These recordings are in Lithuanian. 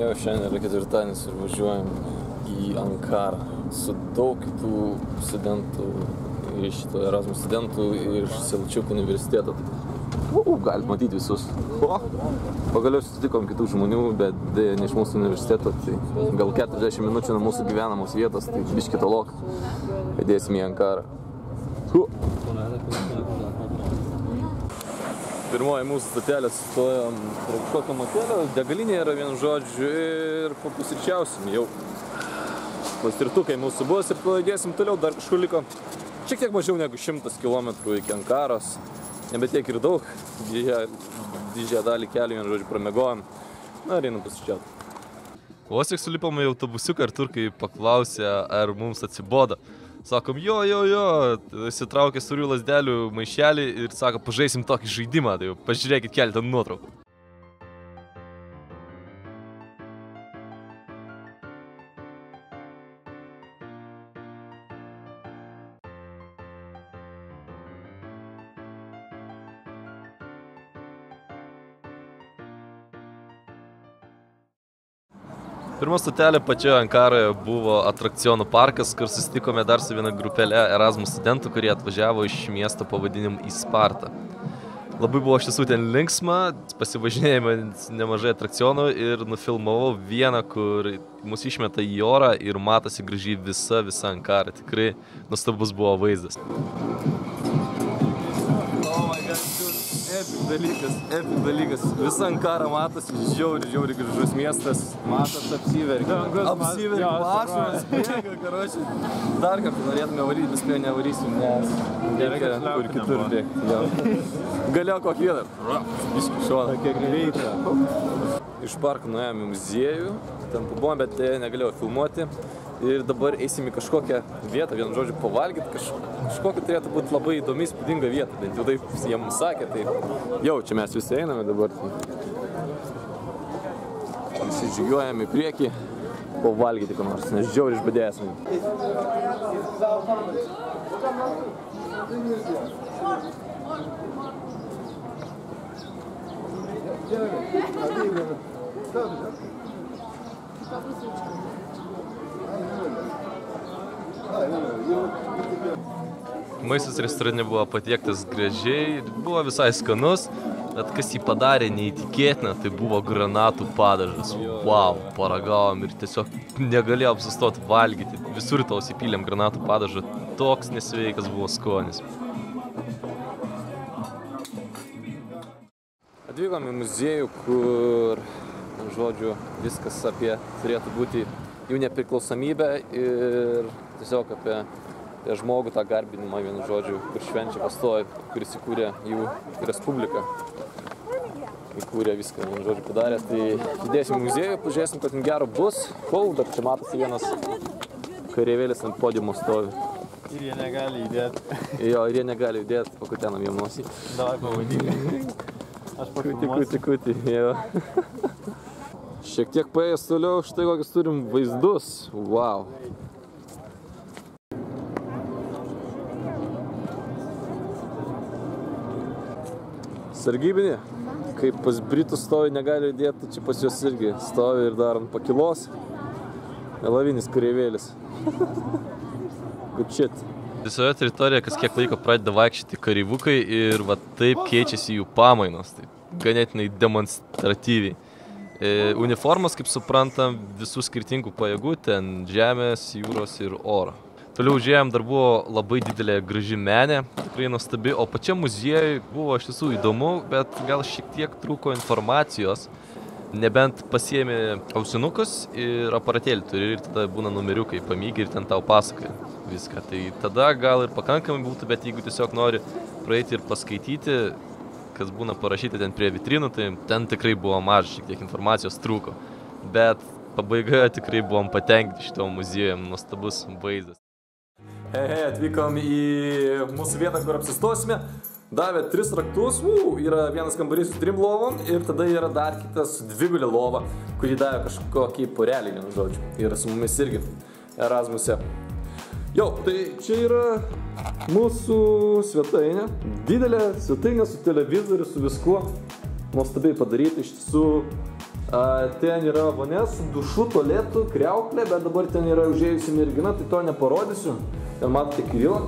Jo, šiandien yra ketvirtadienis ir važiuojam į Ankarą su daug kitų studentų, iš Erasmus studentų iš Selčiuk universiteto. Galit matyti visus. Pagaliau susitikom kitų žmonių, bet ne iš mūsų universiteto, tai gal 40 minučių nuo mūsų gyvenamos vietos, tai biškį tolok. Įdėsim į Ankarą. Pirmoji mūsų stotelė sustojom prie kokio motelio, degalinė yra vienu žodžiu ir papusryčiausim jau. Paspirtukai mūsų bus ir pajudėsim toliau, dar kažkur liko šiek tiek mažiau negu 100 kilometrų iki Ankaros. Nebet tiek ir daug, didžiąją dalį kelių vienu žodžiu pramiegojom. Na ir einam pusryčiauti. Vos tik sulipom į autobusiuką ir turkai paklausė, ar mums atsibodo. Sakom, jo, įsitraukė sūrių lazdelių maišelį ir sako, pažaisim tokį žaidimą, tai jau pažiūrėkit keletą nuotraukų. Pirma stotelė pačioje Ankaroje buvo atrakcionų parkas, kur susitikome dar su viena grupelė Erasmus studentų, kurie atvažiavo iš miesto pavadinimu į Spartą. Labai buvo iš tiesų ten linksma, pasivažinėjome nemažai atrakcionų ir nufilmavau vieną, kur mus išmeta į orą ir matosi gražiai visa Ankara. Tikrai nuostabus buvo vaizdas. Epic dalykas. Visa Ankara matosi, žiauri gražus miestas. Matot, apsiverkia. Plašas, bėga, karočiui. Dar kartą norėtume varyti, bet spėjo nevarysim, nes reikia kur kitur bėgti. Galėjo kokį vieną. Biškį šoną. Kiek greitą. Iš parko nuėjom į muziejų, ten pabuvom, bet negalėjau filmuoti. Ir dabar eisim į kažkokią vietą, vienu žodžiu, pavalgyti. Kažkokia turėtų būti labai įdomi, įspūdinga vieta. Bent jau taip jie mums sakė, tai jau čia mes visi einame dabar. Visi žygiuojame į priekį, pavalgyti ką nors, nes žiauriai išbadėsime. Maistas restorane buvo patiektas gražiai, buvo visai skanus, bet kas jį padarė neįtikėtina, tai buvo granatų padažas. Wow, paragavom ir tiesiog negalėjom sustoti valgyti. Visur tau įpylėm granatų padažą, toks nesveikas buvo skonis. Atvykom į muziejų, kur, žodžiu, viskas apie turėtų būti jų nepriklausomybę ir tiesiog apie žmogų tą garbinimą, vienu žodžiu, kur švenčia pastovi, kuris įkūrė jų respubliką. Įkūrė viską, vienu žodžiu, padarė. Tai judėsim į muziejų, pažiūrėsim, kad gero bus. Bet čia matosi vienas kareivėlis ant podiumo stovi. Ir jie negali judėti. Jo, ir jie negali judėti, pakutenam jiem nosį. Davai pavadinį. Aš pafilmuosiu. Kuti, jo. Šiek tiek paėjęs toliau, štai kokius turim vaizdus. Wow. Sargybinė, kaip pas Britus stovi negali judėti, čia pas juos irgi stovi ir dar ant pakilos. Lavinis kareivėlis. Good shit. Visoje teritorijoje kas kiek laiko pradeda vaikščioti kareivukai ir va taip keičiasi jų pamainos. Tai ganėtinai demonstratyviai. Uniformos, kaip suprantam, visų skirtingų pajėgų, ten žemės, jūros ir oro. Toliau užėjom, dar buvo labai didelė graži menė, tikrai nuostabi, o pačiam muziejui buvo iš tiesų įdomu, bet gal šiek tiek trūko informacijos, nebent pasiėmė ausinukus ir aparatėlį turi ir tada būna numeriukai, pamygi ir ten tau pasakoja viską. Tai tada gal ir pakankamai būtų, bet jeigu tiesiog nori praeiti ir paskaityti, kas būna parašyti ten prie vitrinų, tai ten tikrai buvo mažai, šiek tiek informacijos trūko. Bet pabaigoje tikrai buvom patenkinti šito muziejum, nuostabus vaizdas. Atvykom į mūsų vietą, kur apsistosime. Davė 3 raktus, yra vienas kambarys su 3 lovom ir tada yra dar kitas dvigulė lova, kurį davė kažkokį porelį, vienu žodžiu. Yra su mumis irgi Erasmuse. Jau, tai čia yra mūsų svetainė. Didelė svetainė su televizoriu, su viskuo. Nuostabiai padaryti, iš tiesų Ten yra vonės, dušų, tualetų, kriauklė, bet dabar ten yra užėjusi mergina, tai to neparodysiu. Ten matote Kirilą.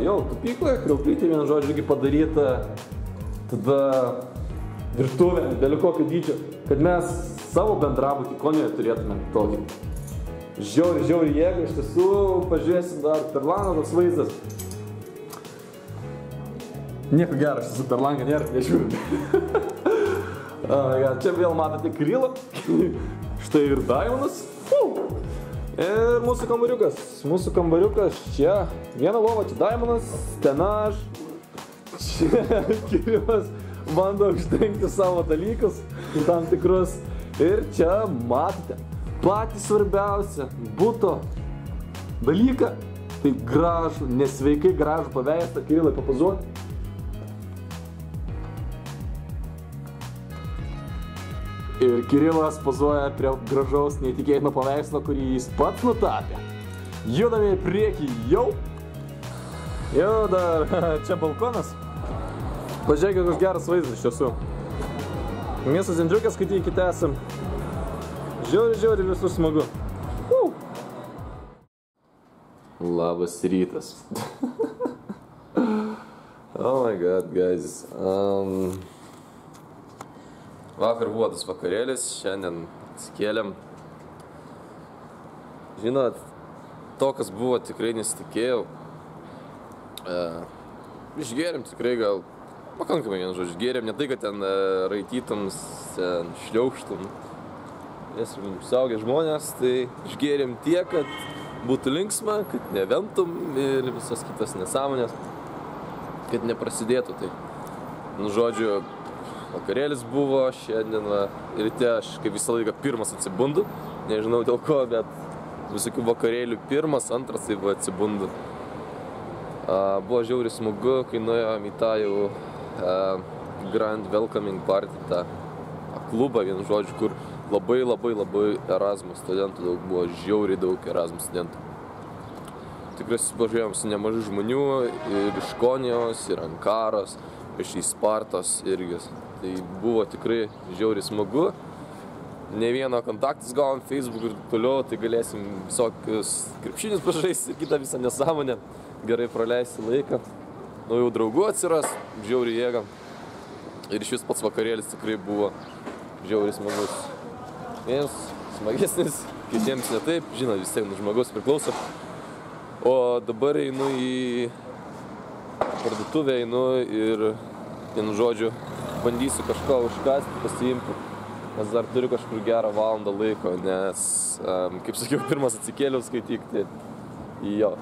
Jau, tupykla, kriauklytė, vienu žodžiu, irgi padaryta. Tada virtuvė, dėl kokio dydžio, kad mes savo bendrabutį Konijoje turėtume tokį. Žiauri jėga, iš tiesų, pažiūrėsim dar per langą toks vaizdas. Nieko gero, aš esu per langą nėra, nežiūrėjau. Čia vėl matote Kirilą, štai ir Daimonas. Ir mūsų kambariukas. Mūsų kambariukas čia, viena lova, čia Daimonas, ten aš. Čia Kirilas bando uždengti savo dalykus, tam tikrus. Ir čia matote patį svarbiausią buto dalyką. Tai gražų, nesveikai gražų paveikslą. Kirilai, papozuok. Ir Kirilas pozuoja prie gražaus neįtikėtino paveikslo, kurį jis pats nutapė. Judame į priekį jau. Jau dar čia balkonas. Pažiūrėkit, koks geras vaizdas iš tiesų. Miesto centriukas, skaitykite, esam. Žiauri, visur smagu. Labas rytas. Oh my god, guys. Vakar buvo tas vakarėlis, šiandien atsikėlėm. Žinot, to, kas buvo, tikrai nesitikėjau. Išgėrėm tikrai gal pakankamai, vienu žodžiu, gėrėm, ne tai, kad ten raitytum, šliaužtum. Esam suaugę žmonės, tai išgėrėm tiek, kad būtų linksma, kad neventum ir visas kitas nesąmonės, kad neprasidėtų. Tai, nu žodžiu, vakarėlis buvo, šiandien ryte aš kaip visą laiką pirmas atsibundu, nežinau dėl ko, bet visokių vakarėlių pirmas, antras tai buvo atsibundu. Buvo žiauriai smagu, kai nuėjom į tą jau Grand Welcoming Party, tą klubą, vienu žodžiu, kur labai Erasmus studentų daug buvo, žiauriai daug Erasmus studentų. Tikrai susipažinėjom su nemažai žmonių ir iš Konijos, ir Ankaros, iš Spartos irgi. Tai buvo tikrai žiauriai smagu. Ne vieno kontaktus gavom Facebook ir toliau, tai galėsim visokius krepšinius pažaisti ir kitą visą nesąmonę. Gerai praleisti laiką. Naujų draugų atsiras, žiauriai jėga. Ir šis pats vakarėlis tikrai buvo žiauriai smagus. Vienas smagesnis, kitiems ne taip, žinot, vis tiek žmogaus priklauso. O dabar einu į parduotuvę, einu ir, vienu žodžiu, bandysiu kažką užkasti, pasiimti, nes dar turiu kažkur gerą valandą laiko, nes, kaip sakiau, pirmas atsikėliau skaitykti, jo,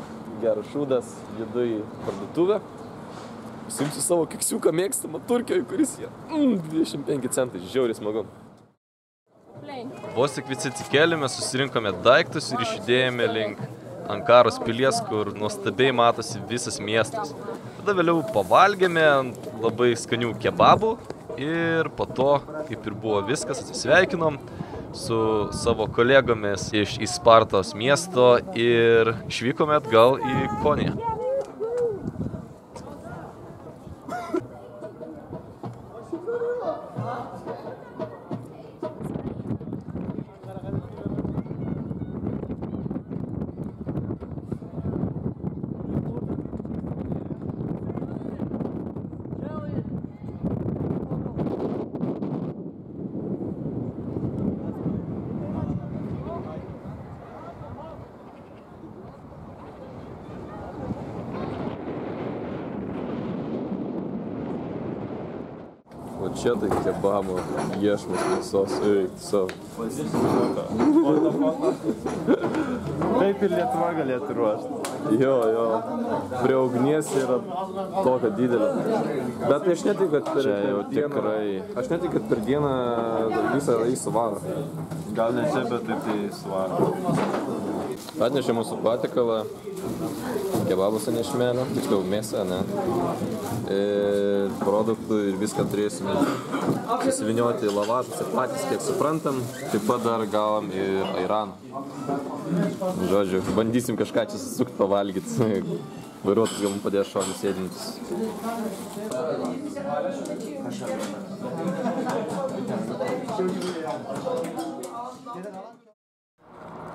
geras šūdas, judu į parduotuvę, pasiimsiu savo keksiuką mėgstamą Turkijoje, kuris 25 centai, žiauriai smagu. Vos tik visi atsikėlėme, susirinkome daiktus ir išjudėjome link Ankaros pilies, kur nuostabiai matosi visas miestas. Tada vėliau pavalgėme labai skanių kebabų ir po to, kaip ir buvo viskas, atsisveikinom su savo kolegomis iš Spartos miesto ir išvykome atgal į Koniją. O čia tai kebabo, iešmas mėsos, eik savo. Kaip ir Lietuva galėtų ruošti. Jo, prie ugnies yra tokia didelė. Bet tai aš netikiu, kad per dieną, aš netikiu, kad per dieną visą jį suvaro. Gal ne čia, bet taip tai suvaro. Atnešė mūsų patiekalą, kebabus nešmelę, tiksliau mėsą, ne? Ir produktų ir viską turėsime susivinioti lavažuose patys, kiek suprantam. Taip pat dar gavom ir airaną. Žodžiu, bandysim kažką čia susukti, pavalgyti. Vairuotojas gal man padės šonį sėdintis.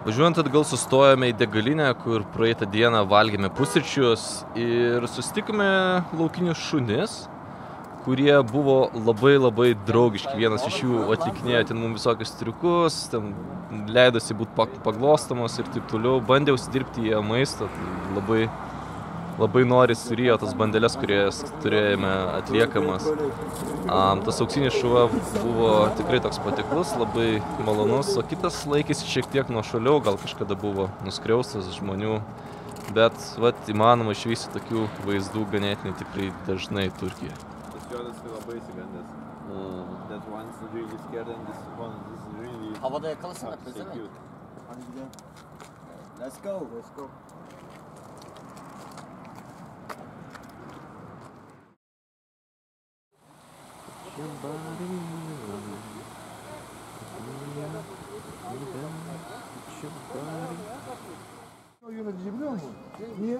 Važiuojant atgal sustojame į degalinę, kur praeitą dieną valgėme pusryčius ir susitikome laukinius šunis, kurie buvo labai draugiški. Vienas iš jų atlikinėjo ten mums visokius triukus, ten leidosi būti paglostamos ir taip toliau. Bandė užsidirbti jie maisto, tai labai nori surijo tas bandeles, kurias turėjome atliekamas. Tas auksinis šuva buvo tikrai toks patiklus, labai malonus, o kitas laikėsi šiek tiek nuošaliau, gal kažkada buvo nuskriaustas žmonių, bet įmanoma išvysti tokių vaizdų ganėtinai tikrai dažnai Turkijoje. Tas juodas tai labai įsigandęs. That one's really scared and this one is really... Havada yakalasana pezevenk. cute. Hadi gidelim. Let's go. Yönetici biliyor musun? Niye?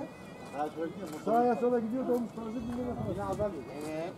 Sağa sola gidiyor da olmuş tarzı bilmem ne kadar. Evet.